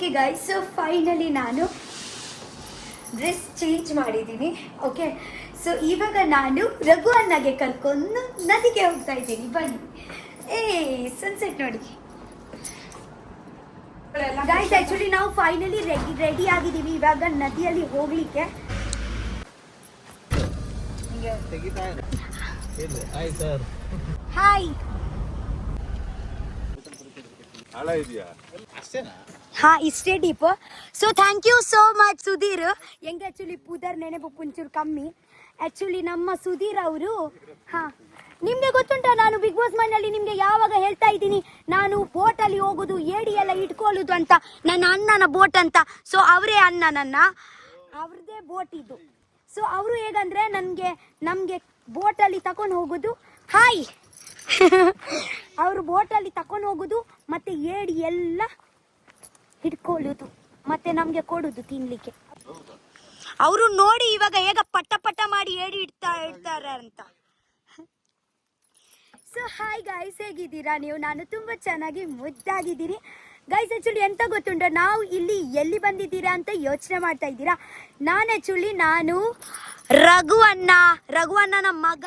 Okay guys, so finally ನಾನು dress change ಮಾಡಿದ್ದೀನಿ. Okay, so ಇವಾಗ ನಾನು ರಘು ಅಣ್ಣಗೆ ಕರ್ಕೊಂಡು ನದಿಗೆ ಹೋಗ್ತಾ ಇದ್ದೀನಿ. ಬನ್ನಿ, ಸನ್ಸೆಟ್ ನೋಡಿ ಗೈಸ್. ಆಕ್ಚುಲಿ ನಾವು ಫೈನಲಿ ರೆಡಿ ಆಗಿದ್ದೀವಿ ಇವಾಗ ನದಿಯಲ್ಲಿ ಹೋಗ್ಲಿಕ್ಕೆ. ಹಾಯ್. ಹಾ, ಇಷ್ಟೇ deep. So thank you so much Sudhir. ಹೆಂಗೆ ಆ್ಯಕ್ಚುಲಿ ಪೂದರ್ ನೆನಪು ಒಂಚೂರು ಕಮ್ಮಿ. ಆ್ಯಕ್ಚುಲಿ ನಮ್ಮ ಸುಧೀರ್ ಅವರು, ಹಾಂ ನಿಮಗೆ ಗೊತ್ತುಂಟ, ನಾನು ಬಿಗ್ ಬಾಸ್ ಮನೆಯಲ್ಲಿ ನಿಮಗೆ ಯಾವಾಗ ಹೇಳ್ತಾ ಇದ್ದೀನಿ ನಾನು ಬೋಟಲ್ಲಿ ಹೋಗೋದು, ಏಡಿ ಎಲ್ಲ ಇಟ್ಕೊಳ್ಳೋದು ಅಂತ, ನನ್ನ ಅಣ್ಣನ ಬೋಟ್ ಅಂತ. ಸೊ ಅವರೇ ಅಣ್ಣ, ಅವ್ರದ್ದೇ ಬೋಟ್ ಇದು. ಸೊ ಅವರು ಹೇಗಂದರೆ ನಮಗೆ ಬೋಟಲ್ಲಿ ತಗೊಂಡು ಹೋಗೋದು. ಹಾಯ್ ಅವರು ಬೋಟಲ್ಲಿ ತಗೊಂಡು ಹೋಗೋದು ಮತ್ತು ಏಡಿ ಎಲ್ಲ ಹಿಡ್ಕೊಳ್ಳೋದು ಮತ್ತೆ ನಮಗೆ ಕೊಡೋದು ತಿನ್ಲಿಕ್ಕೆ. ಅವರು ನೋಡಿ ಇವಾಗ ಹೇಗ ಪಟ್ಟ ಪಟ್ಟ ಮಾಡಿ ಏಡಿ ಇಡ್ತಾರೆ ಅಂತ. ಸೊ ಹಾಯ್ ಗೈಸ್, ಹೇಗಿದ್ದೀರಾ ನೀವು? ನಾನು ತುಂಬ ಚೆನ್ನಾಗಿ ಮುದ್ದಾಗಿದ್ದೀನಿ ಗೈಸ್. ಆ್ಯಕ್ಚುಲಿ ಎಂತ ಗೊತ್ತುಂಟ, ನಾವು ಇಲ್ಲಿ ಎಲ್ಲಿ ಬಂದಿದ್ದೀರಾ ಅಂತ ಯೋಚನೆ ಮಾಡ್ತಾ ಇದ್ದೀರಾ. ನಾನು ರಘು ಅಣ್ಣನ ಮಗ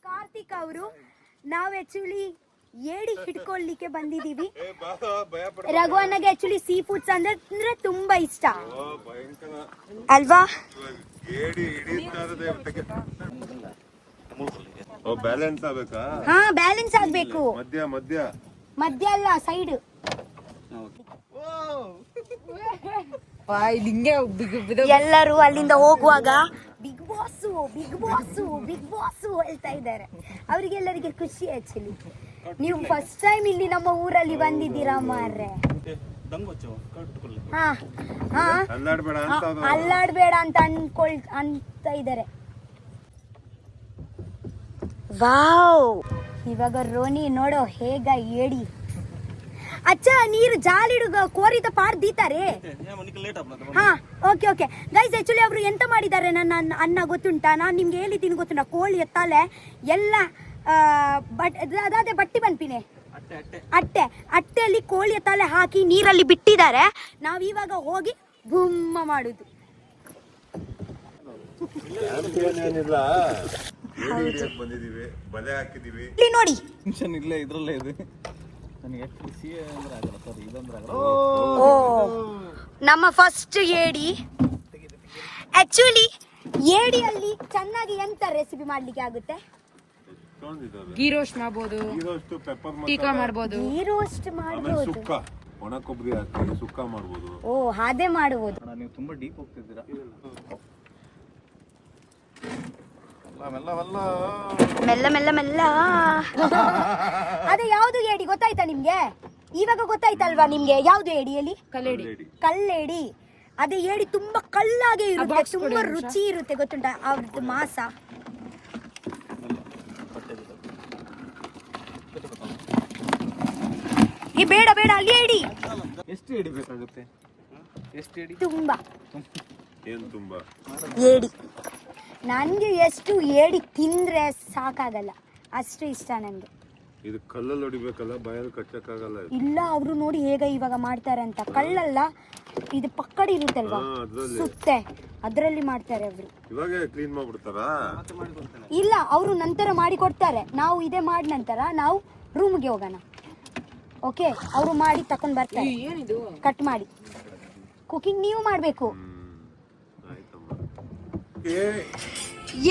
ಕಾರ್ತಿಕ್ ಅವರು, ನಾವು ಆ್ಯಕ್ಚುಲಿ ಏಡಿ ಹಿಡ್ಕೊಳ್ಳಿಕ್ಕೆ ಬಂದಿದ್ದೀವಿ. ರಘು ಅಣ್ಣಗೆ ಆ್ಯಕ್ಚುಲಿ ಸೀ ಫುಡ್ಸ್ ಅಂದ್ರೆ ತುಂಬಾ ಇಷ್ಟ ಅಲ್ವಾ? ಹಾ, ಬ್ಯಾಲೆನ್ಸ್ ಆಗ್ಬೇಕು. ಮಧ್ಯ ಅಲ್ಲ, ಸೈಡ್. ಎಲ್ಲರೂ ಅಲ್ಲಿಂದ ಹೋಗುವಾಗ ಬಿಗ್ ಬಾಸ್ ಹೇಳ್ತಾ ಇದ್ದಾರೆ. ಅವರಿಗೆಲ್ಲರಿಗೆ ಖುಷಿ. ಆಕ್ಚುಲಿ ನೀವು ಫಸ್ಟ್ ಟೈಮ್ ಇಲ್ಲಿ ನಮ್ಮ ಊರಲ್ಲಿ ಬಂದಿದ್ದೀರಾ ಮಾರ್ರೆ. ಅಲ್ಲಾಡ್ಬೇಡ ಅಂತ ಅಂತ ಇದ್ದಾರೆ. ವಾವ್, ಇವಾಗ ರೋನಿ ನೋಡೋ ಹೇಗ ಏಡಿ. ಅಚ್ಚ ನೀರು ಜಾಲಿಡುಗ ಕೋರಿದ ಪಾರ್ ದೀತಾರೆ. ಹಾ, ಓಕೆ ಗೈಸ್. ಆಕ್ಚುಲಿ ಅವರು ಎಂತ ಮಾಡಿದ್ದಾರೆ ನನ್ನ ಅಣ್ಣ ಗೊತ್ತುಂಟಾ? ನಾನು ನಿಮ್ಗೆ ಹೇಳಿದ್ದೀನಿ ಗೊತ್ತುಂಟಾ? ಕೋಳಿ ಎತ್ತಾಲೆ ಎಲ್ಲ ಅದಾದೆ ಬಟ್ಟಿ ಬನ್ಪಿನೆ ಅಟ್ಟೆಯಲ್ಲಿ ಕೋಳಿಯ ತಲೆ ಹಾಕಿ ನೀರಲ್ಲಿ ಬಿಟ್ಟಿದ್ದಾರೆ. ನಾವಿವಾಗ ಹೋಗಿ ಬುಮ್ಮ ಮಾಡುದು. ಇಲ್ಲಿ ನೋಡಿ, ನಮ್ಮ ಫಸ್ಟ್ ಏಡಿ. ಆಕ್ಚುಲಿ ಏಡಿಯಲ್ಲಿ ಚೆನ್ನಾಗಿ ಎಂತ ರೆಸಿಪಿ ಮಾಡ್ಲಿಕ್ಕೆ ಆಗುತ್ತೆ? ಗೀ ರೋಸ್ಟ್ ಮಾಡಬಹುದು, ಟೀಕಾ ಮಾಡಬಹುದು, ಸುಕ್ಕ, ಒಣ ಕೊಬ್ಬರಿ ಹಾಕಿ ಸುಕ್ಕ ಮಾಡಬಹುದು. ಓ, ಹಾಗೆ ಮಾಡಬಹುದು. ನೀವು ತುಂಬಾ ಡೀಪ್ ಹೋಗ್ತಿದ್ದೀರಾ. ಮೆಲ್ಲ. ಅದೇ ಯಾವ್ದು ಏಡಿ ಗೊತ್ತಾಯ್ತಾ ನಿಮ್ಗೆ? ಇವಾಗ ಗೊತ್ತಾಯ್ತಲ್ವಾ ನಿಮ್ಗೆ ಯಾವ್ದು ಏಡಿಯಲ್ಲಿ? ಕಲ್ಲೇಡಿ. ಅದೇ ಏಡಿ ತುಂಬಾ ಕಲ್ಲಾಗೆ ಇರುತ್ತೆ, ತುಂಬಾ ರುಚಿ ಇರುತ್ತೆ ಗೊತ್ತುಂಟ ಅವ್ರದ್ದು ಮಾಂಸ. ಬೇಡ ಅಲ್ಲಿ ಏಡಿ. ಎಷ್ಟು ಏಡಿ ಬೇಕಾಗುತ್ತೆ? ತುಂಬಾ ಏಡಿ. ನನ್ಗೆ ಎಷ್ಟು ಏಡಿ ತಿಂದ್ರೆ ಸಾಕಾಗಲ್ಲ, ಅಷ್ಟು ಇಷ್ಟ ನನ್ಗೆ. ಇದು ಕಲ್ಲಲ್ಲಿ ಹೊಡಿಬೇಕಲ್ಲ, ಬಾಯಲ್ಲಿ ಕಚ್ಚಕ್ಕಾಗಲ್ಲ. ಇಲ್ಲ, ಅವರು ನೋಡಿ ಹೇಗ ಇವಾಗ ಮಾಡ್ತಾರೆ ಅಂತ. ಕಲ್ಲಲ್ಲ, ಇದು ಪಕ್ಕಡಿ ಇರುತ್ತಲ್ವಾ ಸುತ್ತೆ, ಅದರಲ್ಲಿ ಮಾಡ್ತಾರೆ ಅವರು. ಇವಾಗ ಕ್ಲೀನ್ ಮಾಡ್ಬಿಡ್ತಾರಾ? ಇಲ್ಲ, ಅವರು ನಂತರ ಮಾಡಿ ಕೊಡ್ತಾರೆ. ನಾವು ಇದೇ ಮಾಡಿ ನಂತರ ನಾವು ರೂಮ್ಗೆ ಹೋಗೋಣ. ಓಕೆ, ಅವರು ಮಾಡಿ ತಕೊಂಡ್ ಬರ್ತಾರೆ, ಕಟ್ ಮಾಡಿ. ಕುಕಿಂಗ್ ನೀವು ಮಾಡ್ಬೇಕು.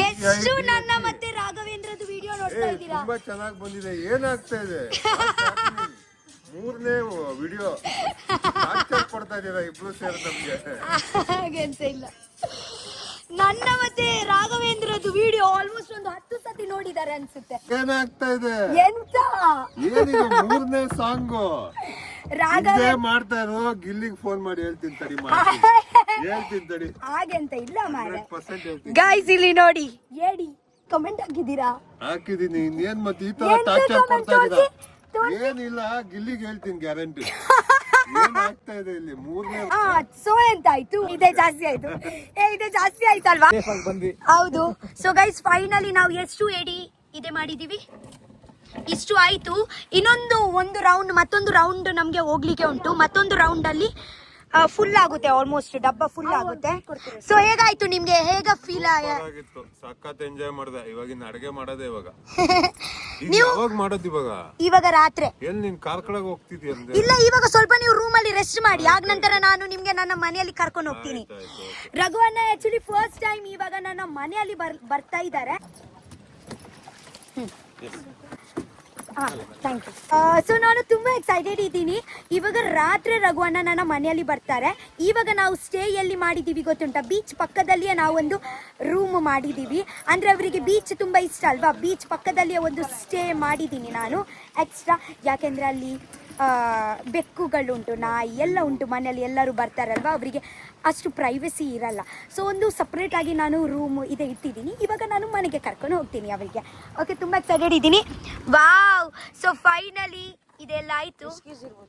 ಎಷ್ಟು ನನ್ನ ಮತ್ತೆ ರಾಘವೇಂದ್ರದು ವಿಡಿಯೋ ನೋಡ್ತಾ ಇದ್ದೀರಾ? ತುಂಬಾ ಚೆನ್ನಾಗಿ ಬಂದಿದೆ. ಏನಾಗ್ತಾ ಇದೆ? ಮೂರನೇ ವಿಡಿಯೋ ಕೊಡ್ತಾ ಇದ್ದೀರಾ ಇಬ್ರು ಸೇರಿ ನಮ್ಗೆ. ಹಾಗೆಂತ ಇಲ್ಲ, ನನ್ನ ಮತ್ತೆ ರಾಘವೇಂದ್ರದು ವಿಡಿಯೋ ಆಲ್ಮೋಸ್ಟ್ ಒಂದು 10 ಸತಿ ನೋಡಿದ್ದಾರೆ ಅನ್ಸುತ್ತೆ. ಏನಾಗ್ತಾ ಇದೆ? ಎಂತ ಏನಿದು ಮೂರನೇ ಸಾಂಗು? ರಾಘವೇಂದ್ರ ಮಾಡ್ತಾ ಇರೋ ಗಿಲ್ಲಿಗೆ ಫೋನ್ ಮಾಡಿ ಹೇಳ್ತೀನಿ ತಡಿ. ಹಾಗೆಂತ ಇಲ್ಲ ಮಾರೆ. ಗೈಸ್ ಇಲ್ಲಿ ನೋಡಿ, ಏಡಿ ಕಮೆಂಟ್ ಹಾಕಿದೀನಿ. ಇನ್ನೇನ್ ಮತ್ತೆ ಈ ತರ ಟಾರ್ಚರ್ ಕೊಡ್ತಾ ಇದ್ದೀರಾ? ಏನಿಲ್ಲ, ಗಿಲ್ಲಿಗೆ ಹೇಳ್ತೀನಿ ಗ್ಯಾರಂಟಿ. ಏನಾಗ್ತಾ ಇದೆ ಇಲ್ಲಿ? ಮೂರನೇ ಸೊ ಎಂತ ಆಯ್ತು? ಇದೇ ಜಾಸ್ತಿ ಆಯ್ತಲ್ವಾ? ಹೌದು. ಸೊ ಗೈಸ್, ಫೈನಲಿ ನಾವು ಎಷ್ಟು ಏಡಿ ಇದೆ ಮಾಡಿದೀವಿ? ಇಷ್ಟು ಆಯ್ತು. ಇನ್ನೊಂದು ರೌಂಡ್, ಮತ್ತೊಂದು ರೌಂಡ್ ನಮ್ಗೆ ಹೋಗ್ಲಿಕ್ಕೆ ಉಂಟು. ಮತ್ತೊಂದು ರೌಂಡ್ ಅಲ್ಲಿ ಫುಲ್ ಆಗುತ್ತೆ, ಆಲ್ಮೋಸ್ಟ್ ಡಬ್ಬ ಫುಲ್ ಆಗುತ್ತೆ. ಸೊ ಹೇಗಾಯ್ತು ನಿಮ್ಗೆ, ಹೇಗ ಫೀಲ್ ಆಗಿತ್ತು? ಸಖತ್ ಎಂಜಾಯ್ ಮಾಡಿದೆ. ಇವಾಗಿನ ಅಡಿಗೆ ಮಾಡೋದೇ ಇವಾಗ. ನೀವು ಯಾವಾಗ ಮಾಡೋದು ಇವಾಗ? ಇವಾಗ ರಾತ್ರಿ. ಎಲ್ಲಿ ನೀನ್ ಕಾರ್ಕಳಗೆ ಹೋಗ್ತಿದ್ಯ? ಇಲ್ಲ, ಇವಾಗ ಸ್ವಲ್ಪ ನೀವು ರೂಮ್ ಅಲ್ಲಿ ರೆಸ್ಟ್ ಮಾಡಿ, ಆಗ ನಂತರ ನಾನು ನಿಮ್ಗೆ ನನ್ನ ಮನೆಯಲ್ಲಿ ಕರ್ಕೊಂಡು ಹೋಗ್ತೀನಿ. ರಘುವನ್ನ ಆಕ್ಚುಲಿ ಫಸ್ಟ್ ಟೈಮ್ ಇವಾಗ ನನ್ನ ಮನೆಯಲ್ಲಿ ಬರ್ತಾ ಇದ್ದಾರೆ. Thank you. ಸೊ ನಾನು ತುಂಬಾ ಎಕ್ಸೈಟೆಡ್ ಇದ್ದೀನಿ. ಇವಾಗ ರಾತ್ರಿ ರಘುವನ್ನ ನನ್ನ ಮನೆಯಲ್ಲಿ ಬರ್ತಾರೆ. ಇವಾಗ ನಾವು ಸ್ಟೇ ಎಲ್ಲಿ ಮಾಡಿದ್ದೀವಿ ಗೊತ್ತುಂಟ? ಬೀಚ್ ಪಕ್ಕದಲ್ಲಿಯೇ ನಾವು ಒಂದು ರೂಮ್ ಮಾಡಿದ್ದೀವಿ. ಅಂದರೆ ಅವರಿಗೆ ಬೀಚ್ ತುಂಬ ಇಷ್ಟ ಅಲ್ವಾ, ಬೀಚ್ ಪಕ್ಕದಲ್ಲಿಯೇ ಒಂದು ಸ್ಟೇ ಮಾಡಿದ್ದೀನಿ ನಾನು ಎಕ್ಸ್ಟ್ರಾ. ಯಾಕೆಂದರೆ ಅಲ್ಲಿ ಬೆಕ್ಕುಗಳುಂಟು, ನಾಯಿ ಎಲ್ಲ ಉಂಟು ಮನೆಯಲ್ಲಿ, ಎಲ್ಲರೂ ಬರ್ತಾರಲ್ವ, ಅವರಿಗೆ ಅಷ್ಟು ಪ್ರೈವಸಿ ಇರಲ್ಲ. ಸೊ ಒಂದು ಸಪ್ರೇಟಾಗಿ ನಾನು ರೂಮ್ ಇದೆ ಇಟ್ಟಿದ್ದೀನಿ. ಇವಾಗ ನಾನು ಮನೆಗೆ ಕರ್ಕೊಂಡು ಹೋಗ್ತೀನಿ ಅವರಿಗೆ. ಓಕೆ, ತುಂಬ ಎಕ್ಸೈಟೆಡ್ ಇದ್ದೀನಿ. ವಾವ್, ಸೊ ಫೈನಲಿ ಇದೆಲ್ಲ ಆಯಿತು.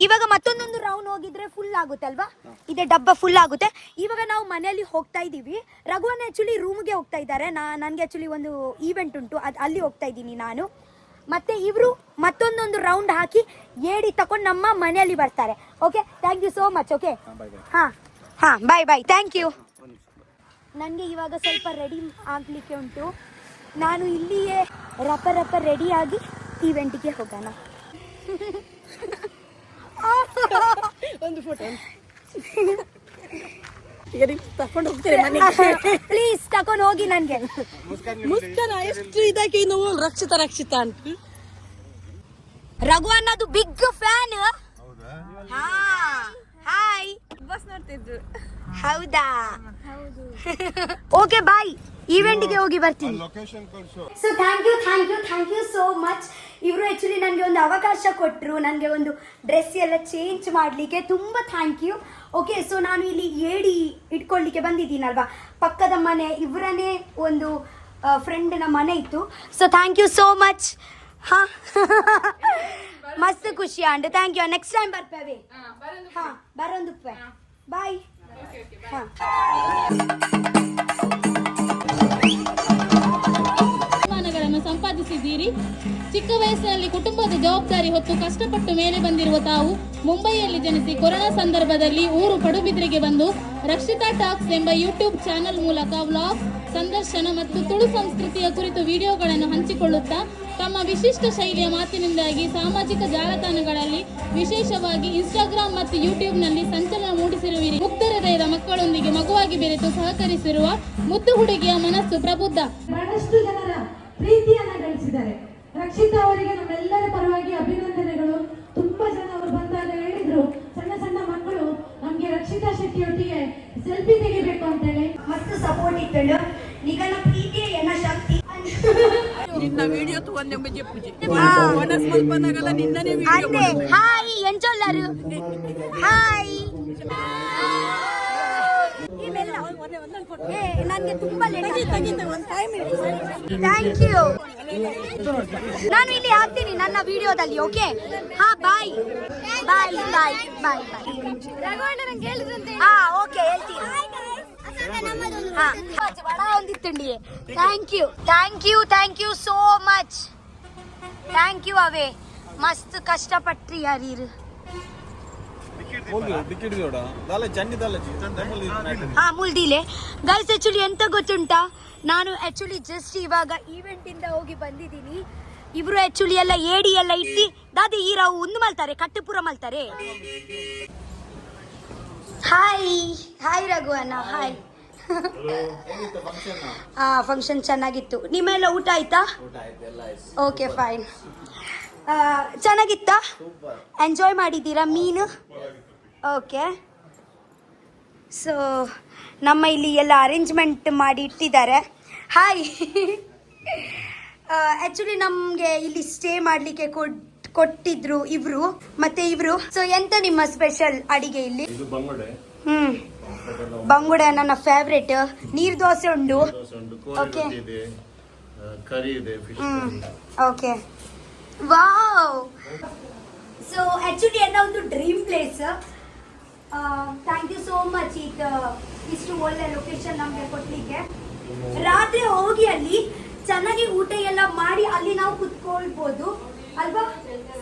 ಇವಾಗ ಮತ್ತೊಂದೊಂದು ರೌಂಡ್ ಹೋಗಿದ್ರೆ ಫುಲ್ ಆಗುತ್ತೆ ಅಲ್ವಾ, ಇದೆ ಡಬ್ಬ ಫುಲ್ ಆಗುತ್ತೆ. ಇವಾಗ ನಾವು ಮನೆಯಲ್ಲಿ ಹೋಗ್ತಾ ಇದ್ದೀವಿ. ರಘುವನ್ನ ಆ್ಯಕ್ಚುಲಿ ರೂಮ್ಗೆ ಹೋಗ್ತಾ ಇದ್ದಾರೆ. ನನಗೆ ಆ್ಯಕ್ಚುಲಿ ಒಂದು ಈವೆಂಟ್ ಉಂಟು, ಅಲ್ಲಿ ಹೋಗ್ತಾ ಇದ್ದೀನಿ ನಾನು. ಮತ್ತೆ ಇವರು ಮತ್ತೊಂದೊಂದು ರೌಂಡ್ ಹಾಕಿ ಏಡಿ ತಕೊಂಡು ನಮ್ಮ ಮನೆಯಲ್ಲಿ ಬರ್ತಾರೆ. Okay, thank you so much. Okay, ಹಾಂ ಬಾಯ್ ಬಾಯ್, ಥ್ಯಾಂಕ್ ಯು. ನನಗೆ ಇವಾಗ ಸ್ವಲ್ಪ ರೆಡಿ ಆಗಲಿಕ್ಕೆ ಉಂಟು. ನಾನು ಇಲ್ಲಿಯೇ ರಪ ರೆಡಿಯಾಗಿ ಈವೆಂಟಿಗೆ ಹೋಗೋಣ. ಒಂದು ಫೋಟೋ ತಕೊಂಡು ಹೋಗ್ತೇನೆ ಪ್ಲೀಸ್, ತಕೊಂಡು ಹೋಗಿ. ನನಗೆ ಮುಸ್ಕಾನ ಎಷ್ಟು ಇದಕ್ಕೆ ನಾವು ರಕ್ಷಿತಾ ಅಂತ. ರಘು ಅನ್ನೋದು ಬಿಗ್ ಫ್ಯಾನ್. ಹಾಯ್, ಬಸ್ ನೋಡ್ತಿದ್ರು. ಹೌದಾ? ಓಕೆ ಬಾಯ್, ಈವೆಂಟ್ಗೆ ಹೋಗಿ ಬರ್ತೀನಿ. So thank you so much. ಇವರು ಆ್ಯಕ್ಚುಲಿ ನನಗೆ ಒಂದು ಅವಕಾಶ ಕೊಟ್ಟರು, ನನಗೆ ಒಂದು ಡ್ರೆಸ್ ಎಲ್ಲ ಚೇಂಜ್ ಮಾಡಲಿಕ್ಕೆ. ತುಂಬ ಥ್ಯಾಂಕ್ ಯು. ಓಕೆ, ಸೊ ನಾನು ಇಲ್ಲಿ ಏಡಿ ಇಟ್ಕೊಳ್ಳಿಕ್ಕೆ ಬಂದಿದ್ದೀನಲ್ವಾ, ಪಕ್ಕದ ಮನೆ ಇವರನ್ನೇ ಒಂದು ಫ್ರೆಂಡ್ನ ಮನೆ ಇತ್ತು. So thank you so much. ಹಾಂ, ಮಸ್ತ್ ಖುಷಿ and thank you. Next time ಬರ್ಪೇವೆ. ಹಾಂ, ಬರೋಂದುಪ್ಪೆ. ಬಾಯ್. ಹಾಂ, ಸಂಪಾದಿಸಿದ್ದೀರಿ. ಚಿಕ್ಕ ವಯಸ್ಸಿನಲ್ಲಿ ಕುಟುಂಬದ ಜವಾಬ್ದಾರಿ ಹೊತ್ತು ಕಷ್ಟಪಟ್ಟು ಮೇಲೆ ಬಂದಿರುವ ತಾವು ಮುಂಬೈಯಲ್ಲಿ ಜನಿಸಿ ಕೊರೋನಾ ಸಂದರ್ಭದಲ್ಲಿ ಊರು ಪಡುಬಿದ್ರೆಗೆ ಬಂದು ರಕ್ಷಿತಾ ಟಾಕ್ಸ್ ಎಂಬ ಯೂಟ್ಯೂಬ್ ಚಾನೆಲ್ ಮೂಲಕ ವ್ಲಾಗ್, ಸಂದರ್ಶನ ಮತ್ತು ತುಳು ಸಂಸ್ಕೃತಿಯ ಕುರಿತು ವಿಡಿಯೋಗಳನ್ನು ಹಂಚಿಕೊಳ್ಳುತ್ತಾ ತಮ್ಮ ವಿಶಿಷ್ಟ ಶೈಲಿಯ ಮಾತಿನಿಂದಾಗಿ ಸಾಮಾಜಿಕ ಜಾಲತಾಣಗಳಲ್ಲಿ ವಿಶೇಷವಾಗಿ ಇನ್ಸ್ಟಾಗ್ರಾಮ್ ಮತ್ತು ಯೂಟ್ಯೂಬ್ನಲ್ಲಿ ಸಂಚಲನ ಮೂಡಿಸಿರುವಿರಿ. ಮುಕ್ತ ಹೃದಯದ ಮಕ್ಕಳೊಂದಿಗೆ ಮಗುವಾಗಿ ಬೆರೆತು ಸಹಕರಿಸಿರುವ ಮುದ್ದು ಹುಡುಗಿಯ ಮನಸ್ಸು ಪ್ರಬುದ್ಧ. ಬಹಳಷ್ಟು ಜನರ ಪ್ರೀತಿಯನ್ನ ಗಳಿಸಿದ್ದಾರೆ. ರಕ್ಷಿತಾ ಅವರಿಗೆ ನಮ್ಮೆಲ್ಲರ ಪರವಾಗಿ ಅಭಿನಂದನೆಗಳು. ತುಂಬಾ ಜನ ಅವರು ಬಂದಾಗ ಹೇಳಿದ್ರು, ಸಣ್ಣ ಮಕ್ಕಳು ನಮ್ಗೆ ರಕ್ಷಿತಾ ಶೆಟ್ಟಿಯೊಟ್ಟಿಗೆ ಸೆಲ್ಫಿ ತೆಗಿಬೇಕು ಅಂತ ಹೇಳಿ. ಮಸ್ತ್ ಸಪೋರ್ಟ್ ಇತ್ತು. ನಿಗನ ಪ್ರೀತಿ ಎನ್ನ ಶಕ್ತಿ. ನಿನ್ನ ವಿಡಿಯೋ ತಗೊಂಡೆ ಬಜೆ ಪೂಜೆ ಮನಸ್ಪಲ್ಪನಾಗಲ್ಲ ನಿನ್ನನೇ ವಿಡಿಯೋ ಅಂದೆ. ಹಾಯ್ ಎಂಚೊಲ್ಲರು. ಹಾಯ್. ನನಗೆ ತುಂಬಾ ಥ್ಯಾಂಕ್ ಯು. ನಾನು ಇಲ್ಲಿ ಹಾಕ್ತೀನಿ ನನ್ನ ವಿಡಿಯೋದಲ್ಲಿ. ಓಕೆ, ಹಾ, ಬಾಯ್ ಬಾಯ್ ಬಾಯ್ ಬಾಯ್ ಬಾಯ್. ಹಾ, ಓಕೆ, ಹೇಳ್ತೀನಿ. ಒಂದಿತ್ತುಂಡಿ. Thank you so much. Thank you. ಅವೇ ಮಸ್ತ್ ಕಷ್ಟಪಟ್ರಿ ಯಾರೀರು. ಮುಲ್ದಿಲೆ ಗೈಸ್, ಆಕ್ಚುಲಿ ಎಂತ ಗೊತ್ತುಂಟಾ, ನಾನು ಆಕ್ಚುಲಿ ಜಸ್ಟ್ ಇವಾಗ ಈವೆಂಟ್ ಇಂದ ಹೋಗಿ ಬಂದಿದ್ದೀನಿ. ಇಬ್ರು ಆಕ್ಚುಲಿ ಎಲ್ಲ ಏಡಿ ಎಲ್ಲ ಇಟ್ಟು ದಾದಿ ಈರಾವು ಒಂದು ಮಲ್ತಾರೆ, ಕಟ್ಟಪುರ ಮಲ್ತಾರೆ. ಹಾಯ್ ರಘುವಣ್ಣ, ಹಾಯ್. ಫಂಕ್ಷನ್ ಚೆನ್ನಾಗಿತ್ತು. ನಿಮ್ಮೆಲ್ಲ ಊಟ ಆಯ್ತಾ? Okay, fine. ಚೆನ್ನಾಗಿತ್ತಾ? ಎಂಜಾಯ್ ಮಾಡಿದ್ದೀರಾ ಮೀನು? ಓಕೆ. ಸೊ ನಮ್ಮ ಇಲ್ಲಿ ಎಲ್ಲ ಅರೇಂಜ್ಮೆಂಟ್ ಮಾಡಿ ಇಟ್ಟಿದ್ದಾರೆ. ಹಾಯ್. ಆ್ಯಕ್ಚುಲಿ ನಮಗೆ ಇಲ್ಲಿ ಸ್ಟೇ ಮಾಡಲಿಕ್ಕೆ ಕೊಟ್ಟಿದ್ರು ಇವರು ಮತ್ತೆ ಇವರು. ಸೊ ಎಂತ ನಿಮ್ಮ ಸ್ಪೆಷಲ್ ಅಡಿಗೆ ಇಲ್ಲಿ? ಬಂಗುಡೆ ನನ್ನ ಫೇವ್ರೇಟ್. ನೀರ್ ದೋಸೆ ಉಂಟು. Okay, okay, wow. So actually ಎಲ್ಲ ಒಂದು dream place. Thank you so much ಇಷ್ಟು ಒಳ್ಳೆ ಲೊಕೇಶನ್ ನಮಗೆ ಕೊಡ್ಲಿಕ್ಕೆ. ರಾತ್ರಿ ಹೋಗಿ ಅಲ್ಲಿ ಚೆನ್ನಾಗಿ ಊಟ ಎಲ್ಲ ಮಾಡಿ ಅಲ್ಲಿ ನಾವು ಕುತ್ಕೊಳ್ಬೋದು ಅಲ್ವಾ,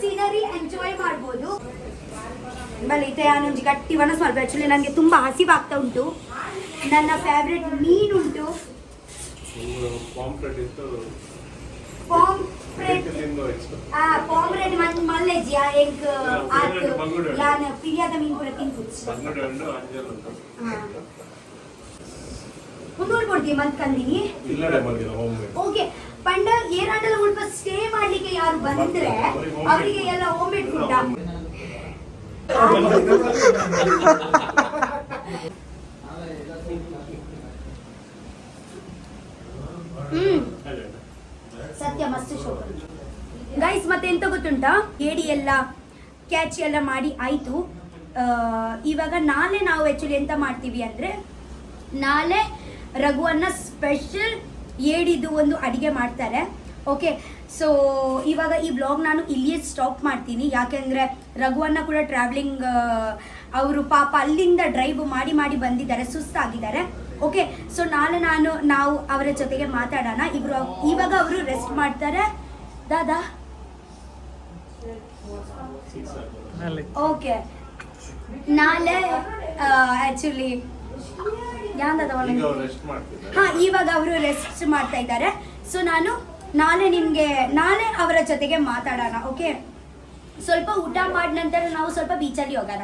ಸೀನರಿ ಎಂಜಾಯ್ ಮಾಡ್ಬೋದು. ಬಲೀತೆ ನಾನೊಂದು ಗಟ್ಟಿ ವನಸ್ ಮಾಡ್ಬೇಕು. ಆ್ಯಕ್ಚುಲಿ ನನಗೆ ತುಂಬ ಹಸಿವಾಗ್ತಾ ಉಂಟು. ನನ್ನ ಫೇವ್ರೆಟ್ ಮೀನುಂಟು ಪಾಂಪ್ರೆಟ್ ಮಲ್ಲೆಜ್ಜಿ ಎಂಕ್ ಆತು ಯಾನ್ ಪಿರಿಯಾದ ಮೀನು ಕೂಡ ತಿನ್ಪುಚ್ಚು. ಮುನ್ನೂರು ಕೊಡ್ತೀವಿ ಮಂತ್ ಕಂದಿನಿ. ಓಕೆ ಪಂಡ ಏನಾಡಲ್ಲ ಸ್ವಲ್ಪ ಸ್ಟೇ ಮಾಡ್ಲಿಕ್ಕೆ ಯಾರು ಬಂದ್ರೆ ಅವರಿಗೆ ಎಲ್ಲ ಹೋಮ್ ಮೇಡ್ ಫುಡ್. ಸತ್ಯ ಮಸ್ತ್ ಶೋಕ ಗೈಸ್. ಮತ್ತೆ ಎಂತ ಗೊತ್ತುಂಟಾ, ಏಡಿ ಎಲ್ಲ ಕ್ಯಾಚ್ ಎಲ್ಲ ಮಾಡಿ ಆಯ್ತು. ಇವಾಗ ನಾಳೆ ನಾವು ಆಕ್ಚುಲಿ ಎಂತ ಮಾಡ್ತೀವಿ ಅಂದ್ರೆ, ನಾಳೆ ರಘುವನ್ನ ಸ್ಪೆಷಲ್ ಏಡಿದು ಒಂದು ಅಡಿಗೆ ಮಾಡ್ತಾರೆ. ಓಕೆ, ಸೊ ಇವಾಗ ಈ ಬ್ಲಾಗ್ ನಾನು ಇಲ್ಲಿಯೇ ಸ್ಟಾಪ್ ಮಾಡ್ತೀನಿ. ಯಾಕೆಂದ್ರೆ ರಘುವನ್ನ ಕೂಡ ಟ್ರಾವೆಲಿಂಗ್ ಅವರು ಪಾಪ ಅಲ್ಲಿಂದ ಡ್ರೈವ್ ಮಾಡಿ ಮಾಡಿ ಬಂದಿದ್ದಾರೆ, ಸುಸ್ತಾಗಿದ್ದಾರೆ. ಓಕೆ, ಸೊ ನಾಳೆ ನಾವು ಅವರ ಜೊತೆಗೆ ಮಾತಾಡೋಣ. ಇವಾಗ ಅವರು ರೆಸ್ಟ್ ಮಾಡ್ತಾರೆ. ದಾದಾ ಓಕೆ, ನಾಳೆ ಆಕ್ಚುಲಿ ಇವಾಗ ಅವರು ರೆಸ್ಟ್ ಮಾಡ್ತಾ ಇದ್ದಾರೆ. ಸೊ ನಾಳೆ ಅವರ ಜೊತೆಗೆ ಮಾತಾಡೋಣ. ಓಕೆ, ಸ್ವಲ್ಪ ಊಟ ಮಾಡಿದ ನಂತರ ನಾವು ಸ್ವಲ್ಪ ಬೀಚಲ್ಲಿ ಹೋಗೋಣ.